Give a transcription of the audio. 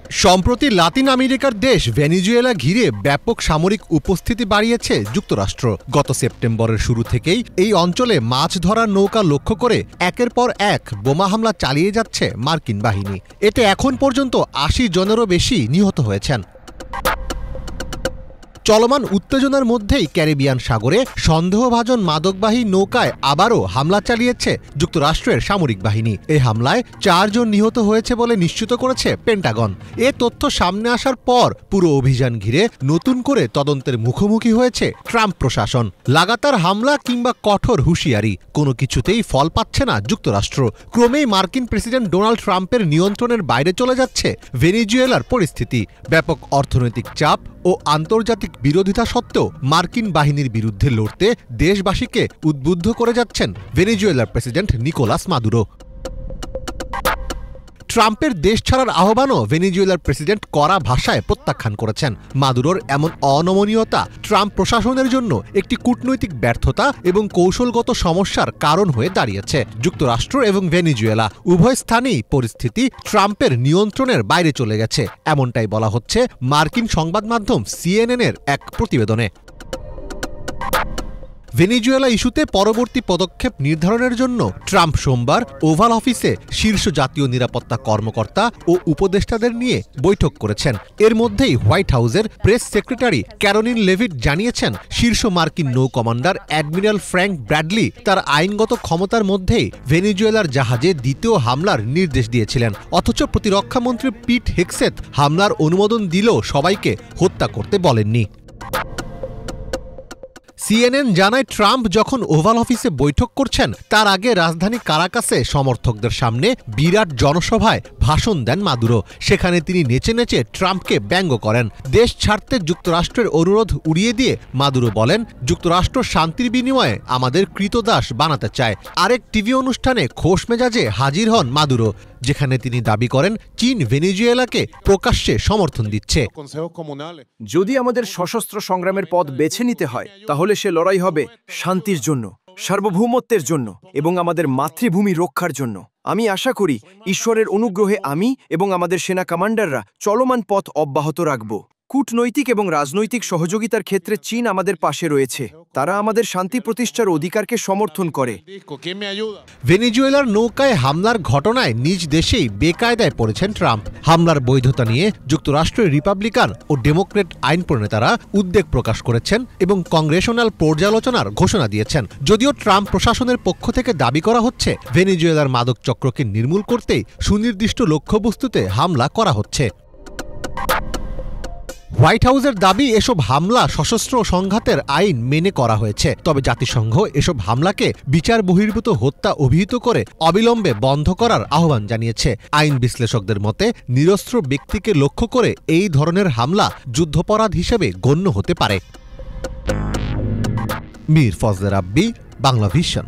সম্প্রতি লাতিন আমেরিকার দেশ ভেনেজুয়েলা ঘিরে ব্যাপক সামরিক উপস্থিতি বাড়িয়েছে যুক্তরাষ্ট্র। গত সেপ্টেম্বরের শুরু থেকেই এই অঞ্চলে মাছ ধরার নৌকা লক্ষ্য করে একের পর এক বোমা হামলা চালিয়ে যাচ্ছে মার্কিন বাহিনী। এতে এখন পর্যন্ত ৮০ জনেরও বেশি নিহত হয়েছেন। চলমান উত্তেজনার মধ্যেই ক্যারিবিয়ান সাগরে সন্দেহভাজন মাদকবাহী নৌকায় আবারও হামলা চালিয়েছে যুক্তরাষ্ট্রের সামরিক বাহিনী। এই হামলায় ৪ জন নিহত হয়েছে বলে নিশ্চিত করেছে পেন্টাগন। এ তথ্য সামনে আসার পর পুরো অভিযান ঘিরে নতুন করে তদন্তের মুখোমুখি হয়েছে ট্রাম্প প্রশাসন। লাগাতার হামলা কিংবা কঠোর হুঁশিয়ারি কোনো কিছুতেই ফল পাচ্ছে না যুক্তরাষ্ট্র। ক্রমেই মার্কিন প্রেসিডেন্ট ডোনাল্ড ট্রাম্পের নিয়ন্ত্রণের বাইরে চলে যাচ্ছে ভেনেজুয়েলার পরিস্থিতি। ব্যাপক অর্থনৈতিক চাপ ও আন্তর্জাতিক বিরোধিতা সত্ত্বেও মার্কিন বাহিনীর বিরুদ্ধে লড়তে দেশবাসীকে উদ্বুদ্ধ করে যাচ্ছেন ভেনেজুয়েলার প্রেসিডেন্ট নিকোলাস মাদুরো। ট্রাম্পের দেশ ছাড়ার আহ্বানও ভেনেজুয়েলার প্রেসিডেন্ট কড়া ভাষায় প্রত্যাখ্যান করেছেন। মাদুরোর এমন অনমনীয়তা ট্রাম্প প্রশাসনের জন্য একটি কূটনৈতিক ব্যর্থতা এবং কৌশলগত সমস্যার কারণ হয়ে দাঁড়িয়েছে। যুক্তরাষ্ট্র এবং ভেনেজুয়েলা উভয় স্থানেই পরিস্থিতি ট্রাম্পের নিয়ন্ত্রণের বাইরে চলে গেছে, এমনটাই বলা হচ্ছে মার্কিন সংবাদ মাধ্যম CNN-এর এক প্রতিবেদনে। ভেনেজুয়েলা ইস্যুতে পরবর্তী পদক্ষেপ নির্ধারণের জন্য ট্রাম্প সোমবার ওভাল অফিসে শীর্ষ জাতীয় নিরাপত্তা কর্মকর্তা ও উপদেষ্টাদের নিয়ে বৈঠক করেছেন। এর মধ্যেই হোয়াইট হাউসের প্রেস সেক্রেটারি ক্যারোলিন লেভিট জানিয়েছেন, শীর্ষ মার্কিন নৌ কমান্ডার অ্যাডমিরাল ফ্র্যাঙ্ক ব্র্যাডলি তার আইনগত ক্ষমতার মধ্যেই ভেনেজুয়েলার জাহাজে দ্বিতীয় হামলার নির্দেশ দিয়েছিলেন। অথচ প্রতিরক্ষামন্ত্রী পিট হেগসেথ হামলার অনুমোদন দিলেও সবাইকে হত্যা করতে বলেননি। CNN জানায়, ট্রাম্প যখন ওভাল অফিসে বৈঠক করছেন তার আগে রাজধানী কারাকাসে সমর্থকদের সামনে বিরাট জনসভায় ভাষণ দেন মাদুরো। সেখানে তিনি নেচে নেচে ট্রাম্পকে ব্যঙ্গ করেন। দেশ ছাড়তে যুক্তরাষ্ট্রের অনুরোধ উড়িয়ে দিয়ে মাদুরো বলেন, যুক্তরাষ্ট্র শান্তির বিনিময়ে আমাদের কৃতদাস বানাতে চায়। আরেক টিভি অনুষ্ঠানে খোশ মেজাজে হাজির হন মাদুরো, যেখানে তিনি দাবি করেন চীন ভেনেজুয়েলাকে প্রকাশ্যে সমর্থন দিচ্ছে। যদি আমাদের সশস্ত্র সংগ্রামের পথ বেছে নিতে হয় তাহলে সে লড়াই হবে শান্তির জন্য, সার্বভৌমত্বের জন্য এবং আমাদের মাতৃভূমি রক্ষার জন্য। আমি আশা করি ঈশ্বরের অনুগ্রহে আমি এবং আমাদের সেনা কমান্ডাররা চলমান পথ অব্যাহত রাখব। কূটনৈতিক এবং রাজনৈতিক সহযোগিতার ক্ষেত্রে চীন আমাদের পাশে রয়েছে। তারা আমাদের শান্তি প্রতিষ্ঠার অধিকারকে সমর্থন করে। ভেনেজুয়েলার নৌকায় হামলার ঘটনায় নিজ দেশেই বেকায়দায় পড়েছেন ট্রাম্প। হামলার বৈধতা নিয়ে যুক্তরাষ্ট্রের রিপাবলিকান ও ডেমোক্রেট আইন প্রণেতারা উদ্বেগ প্রকাশ করেছেন এবং কংগ্রেশনাল পর্যালোচনার ঘোষণা দিয়েছেন। যদিও ট্রাম্প প্রশাসনের পক্ষ থেকে দাবি করা হচ্ছে ভেনেজুয়েলার মাদক চক্রকে নির্মূল করতেই সুনির্দিষ্ট লক্ষ্যবস্তুতে হামলা করা হচ্ছে। হোয়াইট হাউসের দাবি, এসব হামলা সশস্ত্র সংঘাতের আইন মেনে করা হয়েছে। তবে জাতিসংঘ এসব হামলাকে বিচার বহির্ভূত হত্যা অভিহিত করে অবিলম্বে বন্ধ করার আহ্বান জানিয়েছে। আইন বিশ্লেষকদের মতে নিরস্ত্র ব্যক্তিকে লক্ষ্য করে এই ধরনের হামলা যুদ্ধাপরাধ হিসেবে গণ্য হতে পারে। মীর ফজলে রাব্বি, বাংলা ভিশন।